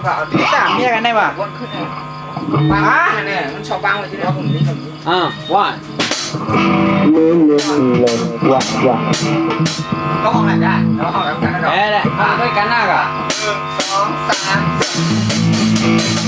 มันก็เอาดี ตามเมียกันได้ป่ะ วนขึ้นเลยบังเนี่ยมันชอบบังไว้ที่เดียวผมนี่ผมนี่ ว่า ว่า ก็ห้องไหนได้แล้วห้องแบบกันนะ แหละด้วยกันหน้ากะ 1 2 3